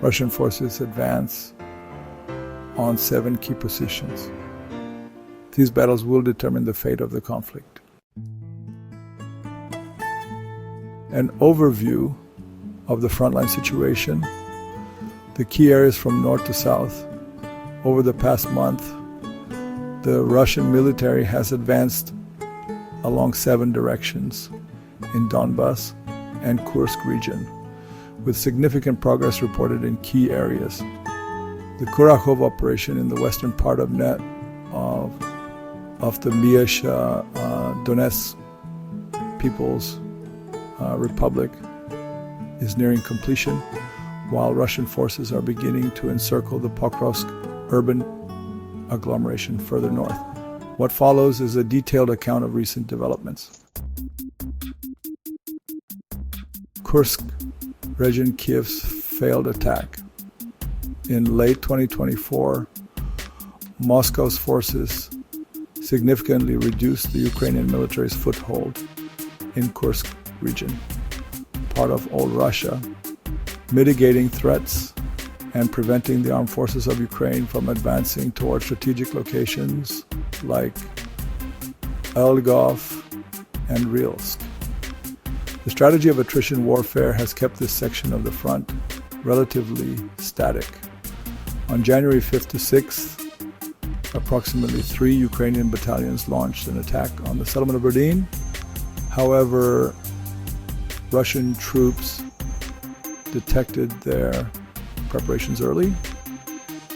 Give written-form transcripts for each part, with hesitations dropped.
Russian forces advance on 7 key positions. These battles will determine the fate of the conflict. An overview of the frontline situation, the key areas from north to south. Over the past month, the Russian military has advanced along 7 directions in Donbass and Kursk region, with significant progress reported in key areas. The Kurakhovo operation in the western part of the Donetsk People's Republic is nearing completion, while Russian forces are beginning to encircle the Pokrovsk urban agglomeration further north. What follows is a detailed account of recent developments. Kursk Region, Kiev's failed attack. In late 2024, Moscow's forces significantly reduced the Ukrainian military's foothold in Kursk region, part of old Russia, mitigating threats and preventing the armed forces of Ukraine from advancing toward strategic locations like Lvov and Rilsk. The strategy of attrition warfare has kept this section of the front relatively static. On January 5th to 6th, approximately 3 Ukrainian battalions launched an attack on the settlement of Berdin. However, Russian troops detected their preparations early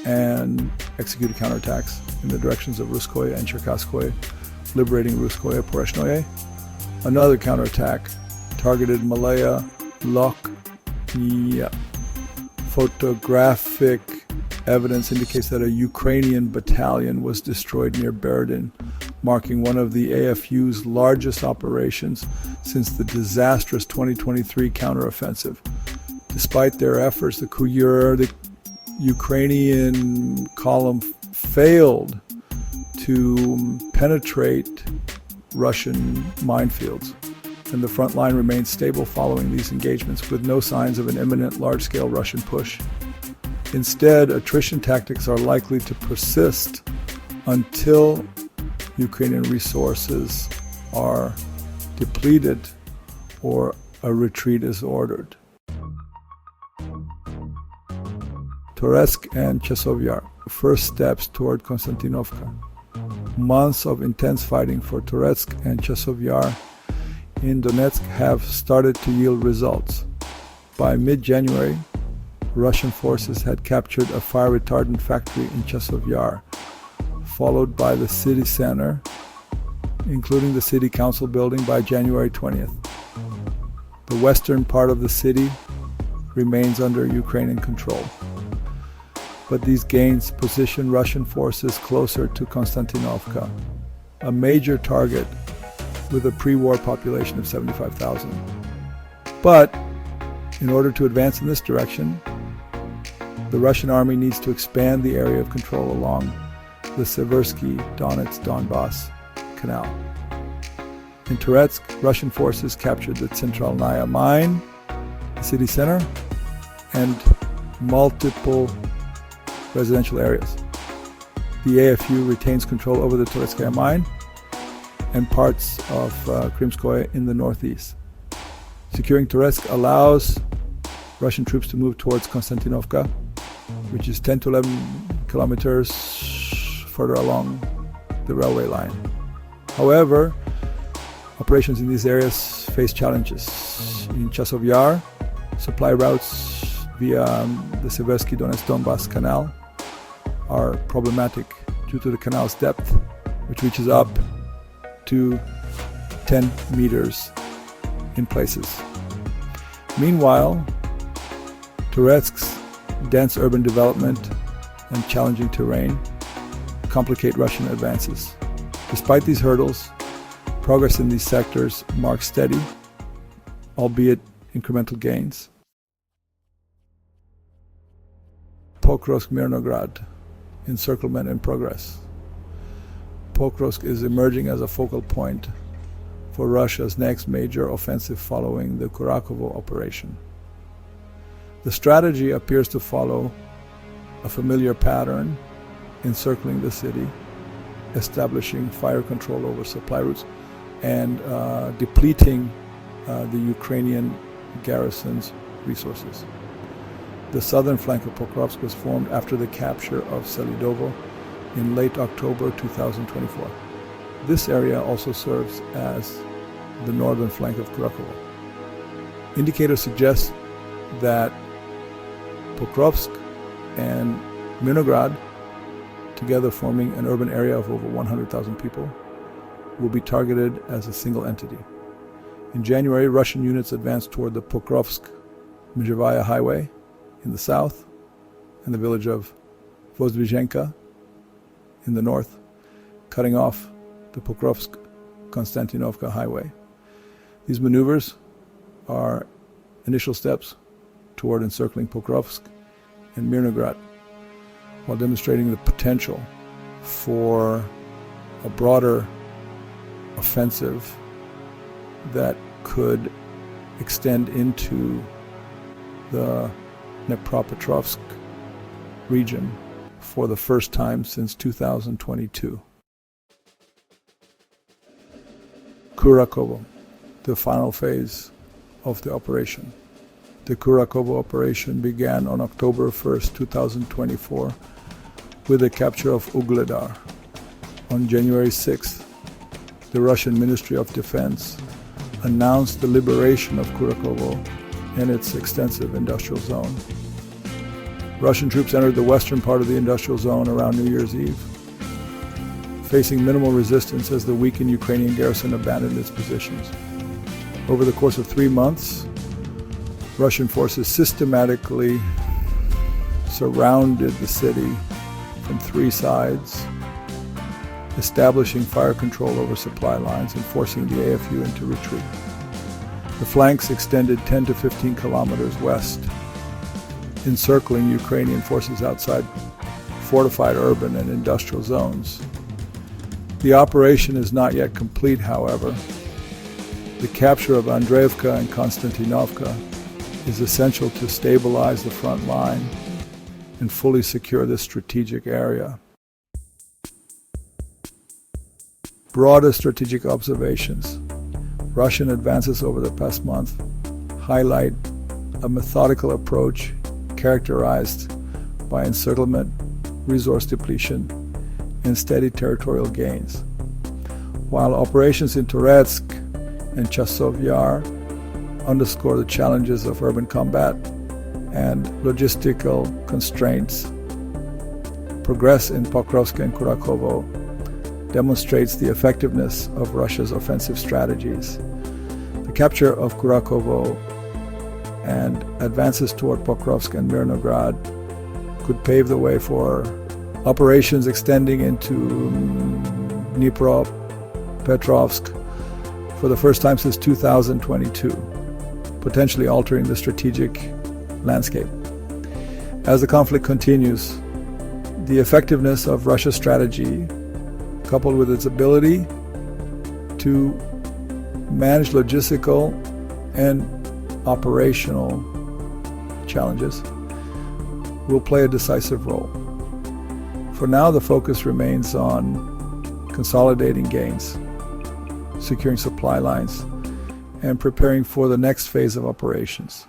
and executed counterattacks in the directions of Ruskoye and Cherkasskoye, liberating Ruskoye Poreshnoye. Another counterattack targeted Malaya Lokhnya. Photographic evidence indicates that a Ukrainian battalion was destroyed near Berdin, marking one of the AFU's largest operations since the disastrous 2023 counteroffensive. Despite their efforts, the Ukrainian column failed to penetrate Russian minefields, and the front line remained stable following these engagements, with no signs of an imminent large-scale Russian push. Instead, attrition tactics are likely to persist until Ukrainian resources are depleted or a retreat is ordered. Toretsk and Chasov Yar, first steps toward Konstantinovka. Months of intense fighting for Toretsk and Chasov Yar in Donetsk have started to yield results. By mid-January, Russian forces had captured a fire retardant factory in Chasov Yar, followed by the city center, including the city council building, by January 20th. The western part of the city remains under Ukrainian control, but these gains position Russian forces closer to Konstantinovka, a major target with a pre-war population of 75,000. But in order to advance in this direction, the Russian army needs to expand the area of control along the Seversky Donetsk-Donbass Canal. In Toretsk, Russian forces captured the Centralnaya mine, the city center, and multiple residential areas. The AFU retains control over the Toretskaya mine and parts of Krimskoye in the northeast. Securing Toretsk allows Russian troops to move towards Konstantinovka, which is 10 to 11 kilometers further along the railway line. However, operations in these areas face challenges. In Chasov Yar, supply routes via the Seversky Donetsk-Donbass Canal are problematic due to the canal's depth, which reaches up to 10 meters in places. Meanwhile, Toretsk's dense urban development and challenging terrain complicate Russian advances. Despite these hurdles, progress in these sectors marks steady, albeit incremental gains. Pokrovsk-Mirnograd, encirclement in progress. Pokrovsk is emerging as a focal point for Russia's next major offensive following the Kurakhovo operation. The strategy appears to follow a familiar pattern: encircling the city, establishing fire control over supply routes, and depleting the Ukrainian garrison's resources. The southern flank of Pokrovsk was formed after the capture of Selidovo in late October 2024. This area also serves as the northern flank of Kurakhovo. Indicators suggest that Pokrovsk and Mirnograd, together forming an urban area of over 100,000 people, will be targeted as a single entity. In January, Russian units advanced toward the Pokrovsk-Mezhevaya highway in the south and the village of Vozdvizhenka in the north, cutting off the Pokrovsk-Konstantinovka highway. These maneuvers are initial steps toward encircling Pokrovsk and Mirnograd, while demonstrating the potential for a broader offensive that could extend into the Dnipropetrovsk region for the first time since 2022. Kurakhovo, the final phase of the operation. The Kurakhovo operation began on October 1st, 2024, with the capture of Ugledar. On January 6th, the Russian Ministry of Defense announced the liberation of Kurakhovo and its extensive industrial zone. Russian troops entered the western part of the industrial zone around New Year's Eve, facing minimal resistance as the weakened Ukrainian garrison abandoned its positions. Over the course of 3 months, Russian forces systematically surrounded the city from 3 sides, establishing fire control over supply lines and forcing the AFU into retreat. The flanks extended 10 to 15 kilometers west, encircling Ukrainian forces outside fortified urban and industrial zones. The operation is not yet complete, however. The capture of Andreevka and Konstantinovka is essential to stabilize the front line and fully secure this strategic area. Broader strategic observations. Russian advances over the past month highlight a methodical approach characterized by encirclement, resource depletion, and steady territorial gains. While operations in Toretsk and Chasov Yar underscore the challenges of urban combat and logistical constraints, progress in Pokrovsk and Kurakhovo demonstrates the effectiveness of Russia's offensive strategies. The capture of Kurakhovo and advances toward Pokrovsk and Mirnograd could pave the way for operations extending into Dnipropetrovsk for the first time since 2022, potentially altering the strategic landscape. As the conflict continues, the effectiveness of Russia's strategy, coupled with its ability to manage logistical and operational challenges, will play a decisive role. For now, the focus remains on consolidating gains, securing supply lines, and preparing for the next phase of operations.